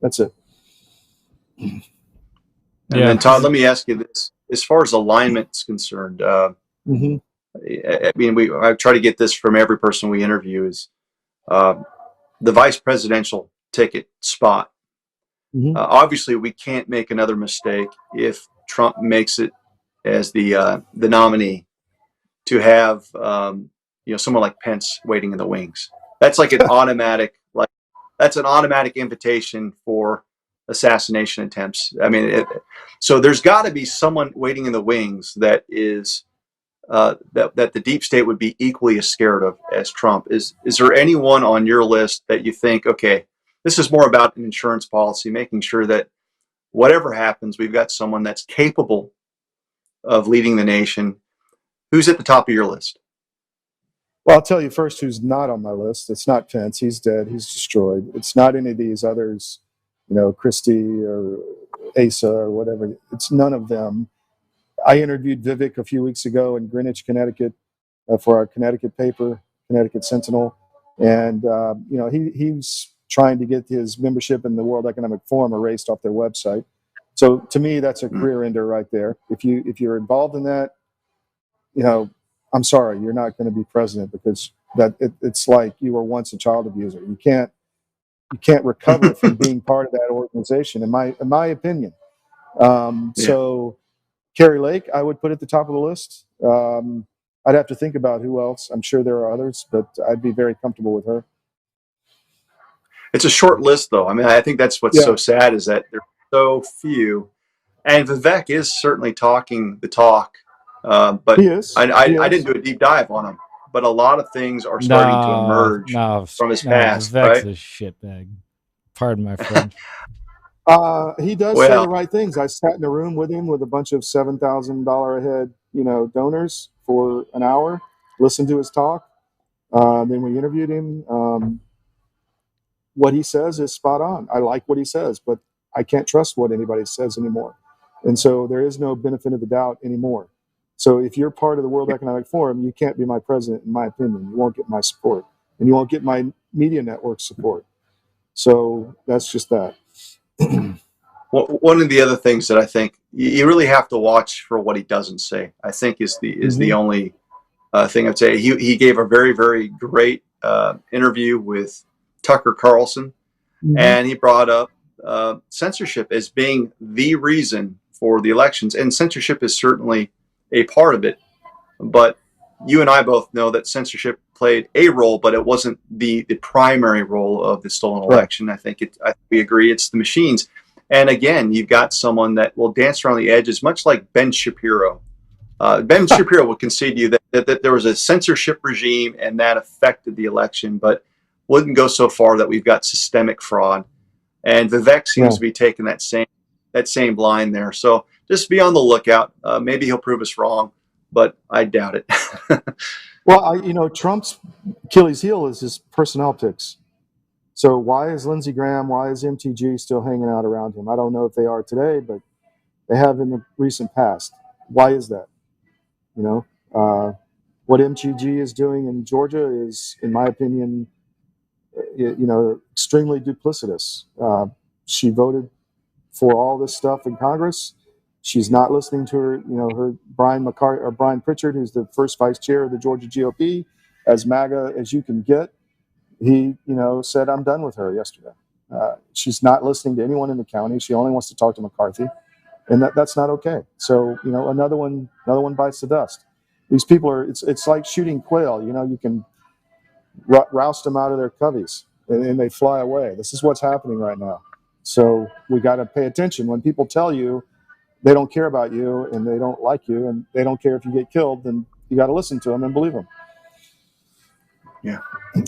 That's it. And then, Todd, let me ask you this: as far as alignment is concerned, I mean, I try to get this from every person we interview is the vice presidential ticket spot. Obviously, we can't make another mistake if Trump makes it as the nominee to have someone like Pence waiting in the wings. That's like an automatic invitation for assassination attempts. I mean, so there's got to be someone waiting in the wings that is that the deep state would be equally as scared of as Trump. Is there anyone on your list that you think, okay, this is more about an insurance policy, making sure that whatever happens, we've got someone that's capable of leading the nation? Who's at the top of your list? Well, I'll tell you first who's not on my list. It's not Pence. He's dead. He's destroyed. It's not any of these others, Christie or Asa or whatever. It's none of them. I interviewed Vivek a few weeks ago in Greenwich, Connecticut, for our Connecticut paper, Connecticut Sentinel. And, he's trying to get his membership in the World Economic Forum erased off their website. So to me, that's a career ender right there. If you're involved in that, I'm sorry, you're not going to be president, because it's like you were once a child abuser. You can't recover from being part of that organization, in my opinion. So Carrie Lake, I would put at the top of the list. I'd have to think about who else. I'm sure there are others, but I'd be very comfortable with her. It's a short list, though. I mean, I think that's what's so sad, is that there's so few. And Vivek is certainly talking the talk. But he is. I didn't do a deep dive on him, but a lot of things are starting to emerge from his past. Vivek's a shitbag. Pardon my French. He does say the right things. I sat in a room with him with a bunch of $7,000 a head, donors for an hour, listened to his talk. Then we interviewed him. What he says is spot on. I like what he says, but I can't trust what anybody says anymore. And so there is no benefit of the doubt anymore. So if you're part of the World Economic Forum, you can't be my president, in my opinion. You won't get my support, and you won't get my media network support. So that's just that. Well, one of the other things that I think you really have to watch for what he doesn't say, I think is the only thing I'd say. He gave a very, very great interview with Tucker Carlson, and he brought up censorship as being the reason for the elections. And censorship is certainly a part of it, but you and I both know that censorship played a role, but it wasn't the primary role of the stolen election. I think we agree it's the machines. And again, you've got someone that will dance around the edges, much like Ben Shapiro. Ben Shapiro would concede to you that there was a censorship regime and that affected the election, but wouldn't go so far that we've got systemic fraud. And Vivek seems to be taking that same line there. So just be on the lookout. Maybe he'll prove us wrong, but I doubt it. Well, Trump's Achilles heel is his personnel picks. So why is Lindsey Graham, why is MTG still hanging out around him? I don't know if they are today, but they have in the recent past. Why is that? What MTG is doing in Georgia is, in my opinion, extremely duplicitous. She voted for all this stuff in Congress. She's not listening to her Brian Pritchard, who's the first vice chair of the Georgia GOP, as MAGA as you can get. He, said, I'm done with her yesterday. She's not listening to anyone in the county. She only wants to talk to McCarthy, and that's not okay. So, another one bites the dust. These people are, it's like shooting quail. You can roust them out of their coveys and they fly away. This is what's happening right now. So we got to pay attention. When people tell you they don't care about you and they don't like you and they don't care if you get killed, then you got to listen to them and believe them. Yeah.